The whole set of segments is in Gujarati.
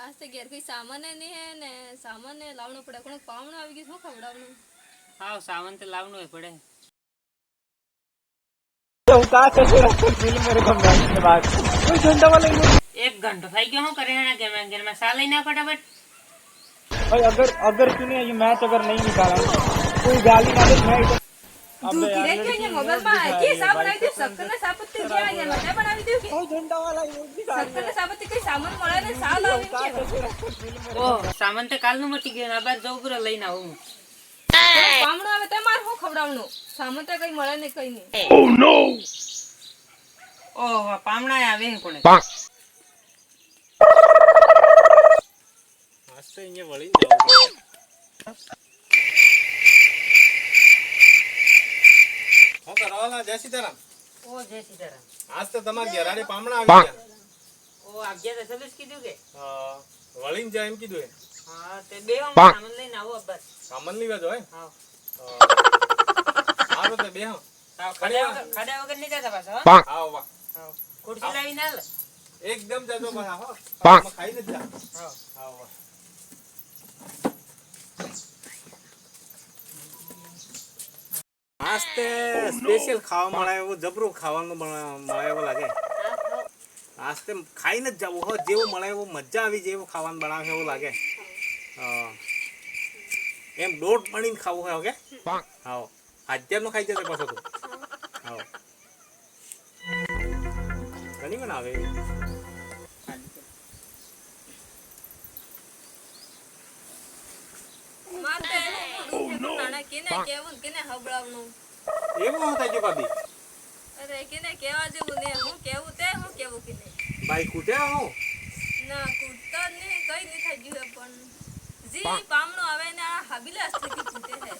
आज तो घेर कोई सामान है नहीं है ने सामान है लावनो पड़े कोण पावणो આવી ગયું શું ખવડાવનું હા સામાન તો લાવનો પડે तो का कैसे रखो फिल्म मेरे को मैच के बाद कोई झंडा वाला एक घंटा થઈ ગયો હું કરે હે કે मैं सा लेना फटाफट भाई अगर तूने ये मैच अगर नहीं निकाला कोई गाली ना दे मैं तू किरे क्यों ये मोबाइल में की साब बनाई दे सक्कने सापत्ती क्या ये मते बनावी दे कोई झंडा वाला ये भी सक्कने सापत्ती कोई सामान મળે ને સાલ આવી का के कैसे रखो फिल्म मेरे ઓ સામાન તો કાલનું મટી ગયો ને બાદ જવું પૂરા લઈને આવું પાવણો આવે તે માર હું ખવડાવનું સામાન તો કઈ મળે ને કઈ નહીં ओह नो ઓ પામણા આવે કોણે आज तो ये वળી जाओ હું કરવાના જય સીતારામ ઓ જય સીતારામ આજ તો તમાર ઘેરાડે પામણા આવી ગયા ઓ આગ્યા તો સબસ કીધું કે વળીને જાય એમ કીધું એ હા તે બે હું સામાન લઈને આવો બસ સામાન લેવા જો હે હા આવો તો બે હા ખાડા વગર નહીં જતા પાછા આવો વાહ હા ખુરશી લાવી ના લે એકદમ જજો બસ હો ખાઈ ન જા હા આવો વાહ आज ते स्पेशल खावा મળે એવો જબરું ખાવાનું મળે એવો લાગે आज ते ખાઈને જ જવું હો જેવું મળે એવો મજા આવી જાય એવું ખાવાનું બનાવે એવું લાગે એમ દોઢ પાણીને ખાવું હોય ઓકે આવો હાજરનું ખાઈ જશે પાછો તું આવો ઘણી બનાવે મારતે નાના કેને કેવું કેને હબળાવનું એવું હું થઈ ગયું ભાભી અરે કેને કેવા જેવું ને હું કેવું તે હું કેવું કે નહીં બાઈ કૂટ્યા હું ના કૂટતા ને કઈ નહીં થઈ ગયું પણ જી પામણો આવે ને આ હાબીલાસ થકી કૂટે હે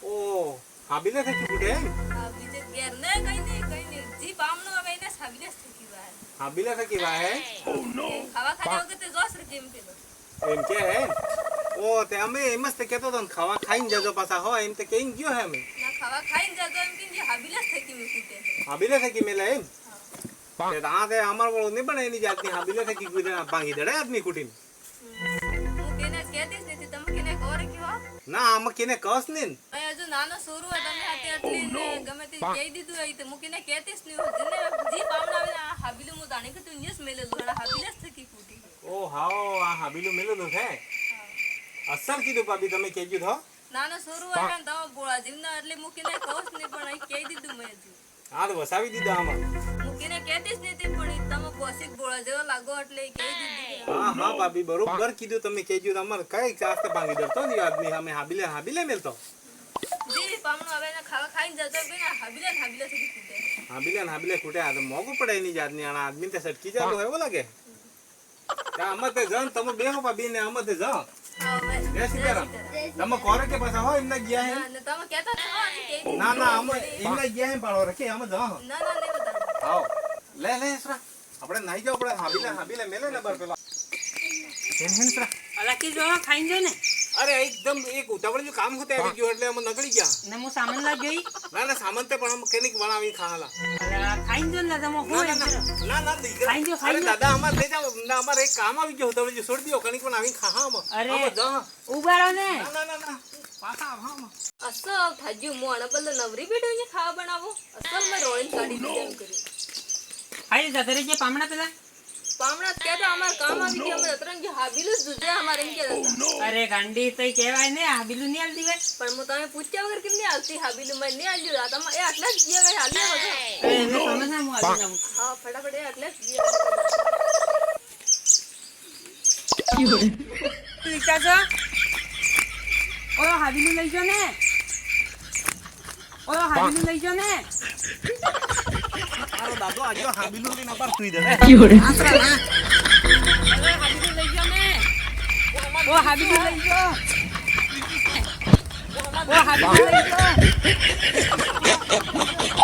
ઓ હાબીલે થઈ કૂટે આ બીજે ઘેર ને કઈ નહીં જી પામણો આવે ને હાબીલાસ થકી વાય હાબીલે થઈ વાહ હે ખાવા ખાવા વખતે જોસ રે જેમ પેલો એમ કે હે ઓ તે અમે એમ જ કેતો તો ખાવા ખાઈને જજો પાછા હો એમ તે કઈ ગયો હે અમે ના ખાવા ખાઈને જતો એમ કે હાબીલાસ થકી મે કૂટે હાબીલે થઈ મેલે એમ તે આ તે અમાર બોલો નહીં પણ એની જાતની હાબીલે થઈ કૂટે ભાંગી દડે આદમી કૂટીને હું કેને કહેતીસ નથી તમે કેને કોરે કેવા ના આમ કેને કસ ને અહીં હજુ નાનો સોરું હોય તમે હાથે આટલી ને ગમે તે કહી દીધું હોય તો હું કેને કહેતીસ નહીં જેને જી પામણ આવે આ હાબીલું હું દાણી કે તું ન્યસ મેલે લોડા હાબીલાસ થકી કૂટી ઓ હાઓ આ હાબીલું મેલું છે અસર કીધું ભાભી તમે કેજો તો નાનો સોરું હોય ને તમે બોળા જીવના એટલે મૂકીને કહું જ નહીં પણ અહીં કહી દીધું મેં હજુ હા તો વસાવી દીધા આમાં મૂકીને કહેતી જ નથી પણ ઈ તમે પોસિક બોળા જેવો લાગો એટલે કહી દીધું હા હા ભાભી બરોબર કીધું તમે કેજો અમાર કઈ ચાસ્તે ભાંગી દડતો ની આદમી અમે હાબીલે મેલતો જી પામણું આવે ને ખાવા ખાઈને જતો બી ને હાબીલે સુધી કૂટે હાબીલે કૂટે આ તો મોગું પડે એની જાતની આના આદમી તે સટકી જાતો એવું લાગે ત્યાં અમે તે જન તમે બેહો ભાભી ને અમે તે જાઓ જય સીતારામ તમે કોરે કે પાછા હો એમને ગયા હે ના તમે કહેતા છો ને કહી ના ના અમે એમને ગયા હે પાડો રખે અમે જાઓ ના નહીં બતાવું આવો લે સરા આપણે નાઈ જાવ પડે હાબીલે મેલે ને બર પેલા હેન સરા અલા કે જો ખાઈ જો ને અરે એકદમ એક ઉતાવળ જો કામ હોતે આવી ગયો એટલે અમે નકળી ગયા ને હું સામાન લઈ જોઈ ના સામાન તે પણ અમે કેનિક બનાવી ખાલા અલા ખાઈ જો ને તમે હોય ના દીકરા ખાઈ જો અરે દાદા અમાર લઈ જાવ ના અમાર એક કામ આવી ગયો ઉતાવળ જો છોડી દિયો કનિક પણ આવીને ખાહા અમે અરે જા ઉગાડો ને ના પાછા આવ અસલ થાજ્યું મોણ બલ્લે નવરી બેઠો ને ખાવા બનાવો અસલ મેં રોઈન કાઢી દીધું એમ કરી ખાઈ જતા રે જે પામણા પેલા પામણા કહેતા અમાર કામ આવી ગયું અમે અતરંગ હાબીલું જ દુજે અમારે એમ કહેતા અરે ગાંડી તઈ કહેવાય ને આ બિલું નહીં આલતી ભાઈ પણ હું તમે પૂછ્યા વગર કેમ નહીં આવતી હાબીલું મેં નહીં આલ્યું તમે એ આટલા જ જીયા ગઈ હાલ્યા બધો અરે એને સમજ ના હું આવી જાઉં હા ફટાફટ એ આટલા જ જીયા વિચાર છો ઓલો હાબીલું લઈ જો ને આરો દાદો આજો હાબીલું ની નંબર સુઈ દે આસરા ના ઓલો હાબીલું લઈ જો ને ઓ હાબીલું લઈ જો ઓ હાબીલું લઈ જો